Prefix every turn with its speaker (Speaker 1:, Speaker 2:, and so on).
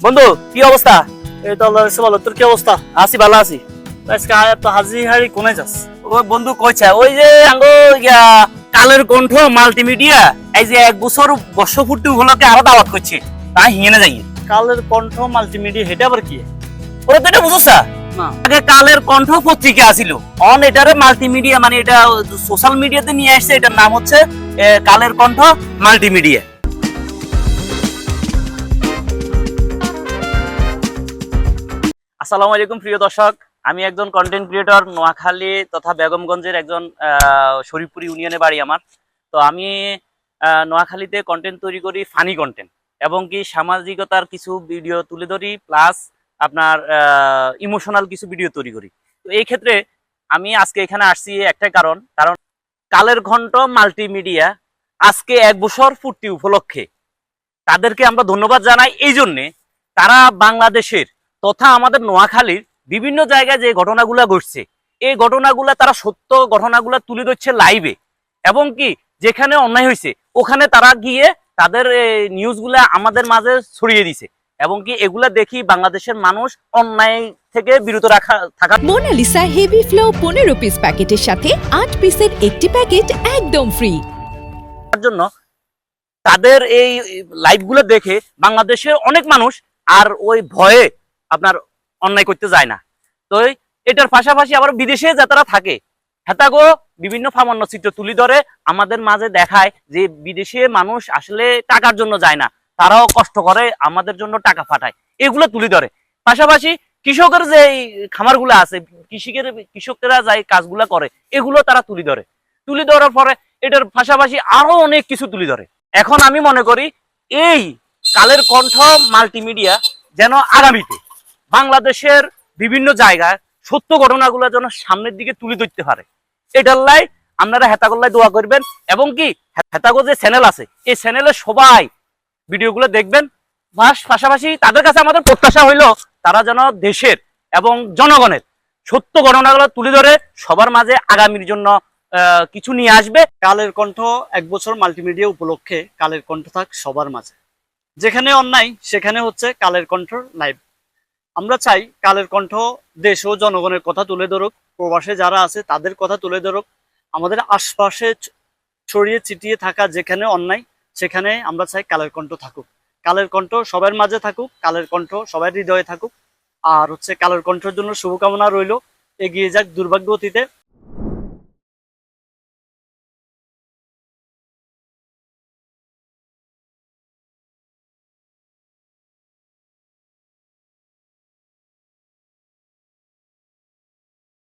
Speaker 1: বন্ধু কি অবস্থা?
Speaker 2: এই তো আল্লাহ রাখছে ভালো। তোর কি অবস্থা?
Speaker 1: আছি, ভালো আছি।
Speaker 2: আজকে এত হাজি হাড়ি কোনে যাস?
Speaker 1: ওই বন্ধু কইছে ওই যে আঙ্গো কালের কণ্ঠ মাল্টিমিডিয়া এই যে 1 বছর বর্ষপূর্তি উপলক্ষে আরো দাওয়াত করছে, তাই হিনে যাই।
Speaker 2: কালের কণ্ঠ মাল্টিমিডিয়া হেটা আবার কি?
Speaker 1: ওরা তো এটা বুঝছ
Speaker 2: না
Speaker 1: আগে কালের কণ্ঠ পত্রিকা আছিল, অন এটারে মাল্টিমিডিয়া মানে এটা সোশ্যাল মিডিয়াতে নিয়ে আসছে, এটার নাম হচ্ছে কালের কণ্ঠ মাল্টিমিডিয়া। আসসালামু আলাইকুম প্রিয় দর্শক, আমি একজন কন্টেন্ট ক্রিয়েটর, নোয়াখালী তথা বেগমগঞ্জের একজন শরীফপুর ইউনিয়নে বাড়ি আমার। তো আমি নোয়াখালীতে কন্টেন্ট তৈরি করি, ফানি কন্টেন্ট এবং কি সামাজিকতার কিছু ভিডিও তুলে ধরি, প্লাস আপনার ইমোশনাল কিছু ভিডিও তৈরি করি। তো এই ক্ষেত্রে আমি আজকে এখানে আসছি একটাই কারণ কালের ঘন্ট মাল্টিমিডিয়া আজকে 1 বছর পূর্তি উপলক্ষে তাদেরকে আমরা ধন্যবাদ জানাই। এই জন্যে তারা বাংলাদেশের তথা আমাদের নোয়াখালীর বিভিন্ন জায়গায় যে ঘটনাগুলো ঘটছে, এই ঘটনাগুলো তারা সত্য ঘটনাগুলো তুলে ধরছে লাইভে, এবং কি যেখানে অন্যায় হয়েছে ওখানে তারা গিয়ে তাদের নিউজগুলা আমাদের মাঝে ছড়িয়ে দিছে, এবং কি এগুলা দেখি বাংলাদেশের মানুষ অন্যায় থেকে বিরত থাকা।
Speaker 3: মোনালিসা হেভি ফ্লো 15 পিস প্যাকেটের সাথে 8 পিসের একটি প্যাকেট একদম ফ্রি।
Speaker 1: তার জন্য তাদের এই লাইভগুলো দেখে বাংলাদেশের অনেক মানুষ আর ওই ভয়ে আপনার অন্যায় করতে যায় না। তো এটার পাশাপাশি আবার বিদেশে যারা থাকে হেতাগো বিভিন্ন প্রামাণ্য চিত্র তুলি ধরে আমাদের মাঝে দেখায় যে বিদেশে মানুষ আসলে টাকার জন্য যায় না, তারাও কষ্ট করে আমাদের জন্য টাকা পাঠায়, এগুলো তুলি ধরে। পাশাপাশি কৃষকের যে খামারগুলো আছে, কৃষকেরা যাই কাজগুলো করে এগুলো তারা তুলি ধরার পরে এটার পাশাপাশি আরো অনেক কিছু তুলি ধরে। এখন আমি মনে করি এই কালের কণ্ঠ মাল্টিমিডিয়া যেন আগামীতে বাংলাদেশের বিভিন্ন জায়গায় সত্য ঘটনাগুলো যেন সামনের দিকে তুলে ধরতে পারে, এটার লাই আপনারা হেতাগোল্লায় দোয়া করবেন, এবং কি হেতাগো যে চ্যানেল আছে এই চ্যানেলে সবাই ভিডিওগুলো দেখবেন। পাশাপাশি তাদের কাছে আমাদের প্রত্যাশা হইলো তারা যেন দেশের এবং জনগণের সত্য ঘটনাগুলো তুলে ধরে সবার মাঝে আগামীর জন্য কিছু নিয়ে আসবে।
Speaker 2: কালের কণ্ঠ 1 বছর মাল্টিমিডিয়া উপলক্ষে কালের কণ্ঠ থাক সবার মাঝে, যেখানে অন্যায় সেখানে হচ্ছে কালের কণ্ঠ লাইভ। আমরা চাই কালের কণ্ঠ দেশ ও জনগণের কথা তুলে ধরুক, প্রবাসে যারা আছে তাদের কথা তুলে ধরুক, আমাদের আশপাশে ছড়িয়ে ছিটিয়ে থাকা যেখানে অন্যায় সেখানে আমরা চাই কালের কণ্ঠ থাকুক। কালের কণ্ঠ সবার মাঝে থাকুক, কালের কণ্ঠ সবার হৃদয়ে থাকুক। আর হচ্ছে কালের কণ্ঠের জন্য শুভকামনা রইল, এগিয়ে যাক দুর্ভাগ্য অতীতে।